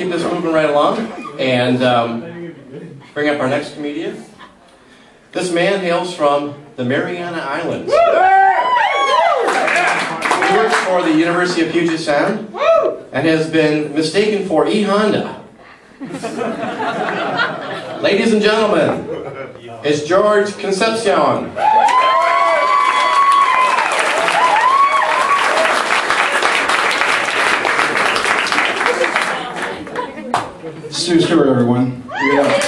Keep this moving right along and bring up our next comedian. This man hails from the Mariana Islands. He works for the University of Puget Sound and has been mistaken for E. Honda. Ladies and gentlemen, it's George Concepcion. Stuart, everyone. Yeah.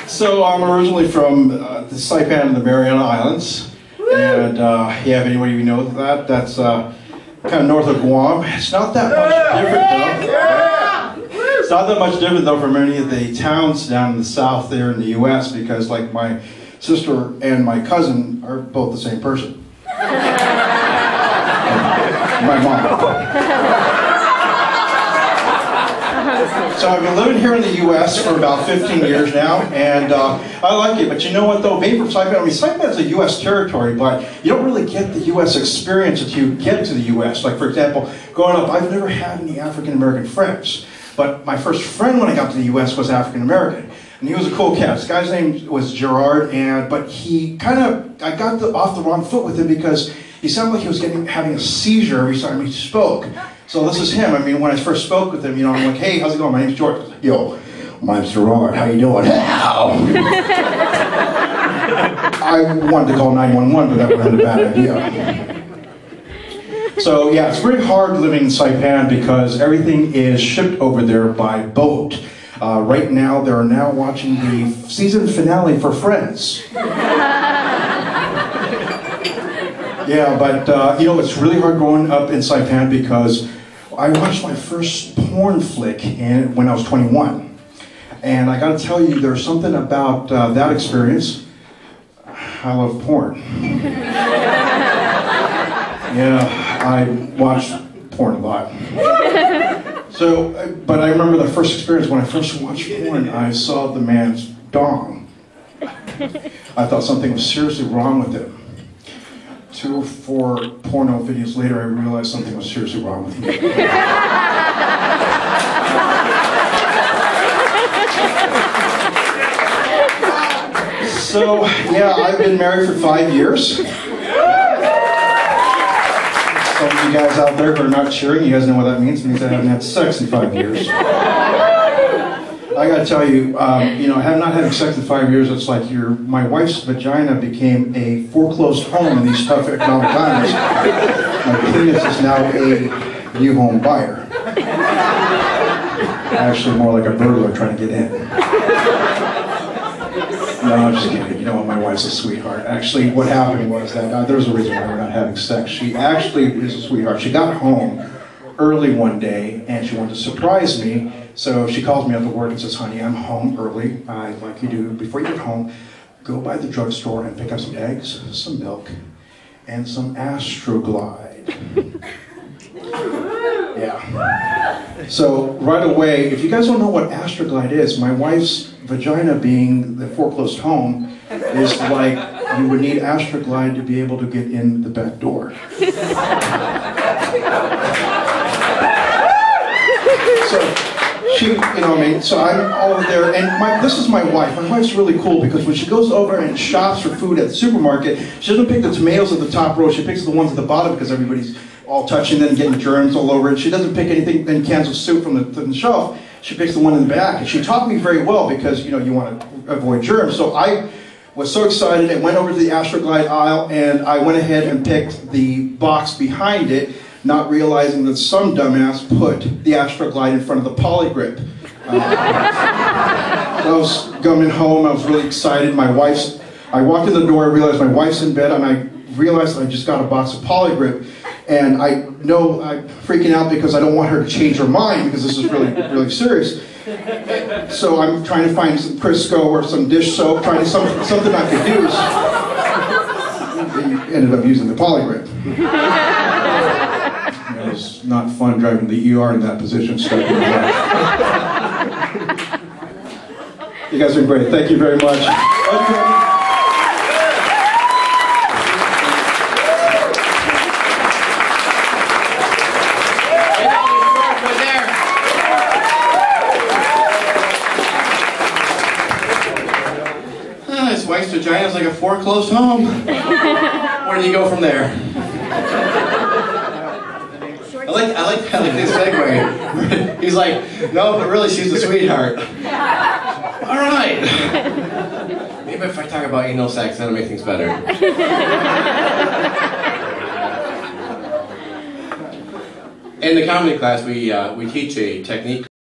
So I'm originally from the Saipan and the Mariana Islands, and yeah, if anybody of you knows that, that's kind of north of Guam. It's not that much different though. It's not that much different though from any of the towns down in the south there in the U.S. because like my sister and my cousin are both the same person. My mom. So I've been living here in the U.S. for about 15 years now, and I like it. But you know what, though? Being from Saipan, I mean, Saipan is a U.S. territory, but you don't really get the U.S. experience until you get to the U.S. Like, for example, growing up, I've never had any African-American friends. But my first friend when I got to the U.S. was African-American. And he was a cool cat. This guy's name was Gerard, but he kind of, I got off the wrong foot with him because he sounded like he was having a seizure every time he spoke. So this is him. I mean, when I first spoke with him, you know, I'm like, hey, how's it going? My name's George. Yo, my name's Gerard. How you doing? How? I wanted to call 911, but that would have been a bad idea. So yeah, it's very hard living in Saipan because everything is shipped over there by boat. Right now, they're now watching the season finale for Friends. Yeah, but you know, it's really hard growing up in Saipan because I watched my first porn flick when I was 21. And I gotta tell you, there's something about that experience. I love porn. Yeah, I watch porn a lot. So, but I remember the first experience when I first watched porn, I saw the man's dong. I thought something was seriously wrong with him. 2 or 4 porno videos later, I realized something was seriously wrong with me. So, yeah, I've been married for 5 years. Some of you guys out there who are not cheering, you guys know what that means. It means I haven't had sex in 5 years. I gotta tell you, you know, having not having sex in 5 years, it's like my wife's vagina became a foreclosed home in these tough economic times. My penis is now a new home buyer. Actually, more like a burglar trying to get in. No, I'm just kidding. You know what? My wife's a sweetheart. Actually, what happened was that there's a reason why we're not having sex. She actually is a sweetheart. She got home early one day, and she wanted to surprise me. So she calls me up at work and says, honey, I'm home early. I'd like you to, before you get home, go by the drugstore and pick up some eggs, some milk, and some Astroglide. Yeah. So right away, if you guys don't know what Astroglide is, my wife's vagina being the foreclosed home is like you would need Astroglide to be able to get in the back door. So, she, you know what I mean, so I'm over there, and this is my wife. My wife's really cool because when she goes over and shops for food at the supermarket, she doesn't pick the tomatoes at the top row, she picks the ones at the bottom because everybody's all touching them, getting germs all over it. She doesn't pick anything in cans of soup from the shelf, she picks the one in the back. And she taught me very well because, you know, you want to avoid germs. So I was so excited and went over to the Astroglide aisle and I went ahead and picked the box behind it, not realizing that some dumbass put the Astroglide in front of the Polygrip. I was coming home, I was really excited. I walked in the door, I realized my wife's in bed, and I realized I just got a box of Polygrip. And I know I'm freaking out because I don't want her to change her mind because this is really, really serious. So I'm trying to find some Crisco or some dish soap, trying to something I could use. And ended up using the Polygrip. It was not fun driving the ER in that position. Stuck in the You guys are great. Thank you very much. wife's vagina is like a foreclosed home. Where do you go from there? I like this segue. He's like, no, but really she's a sweetheart. All right. Maybe if I talk about anal sex, that'll make things better. In the comedy class, we teach a technique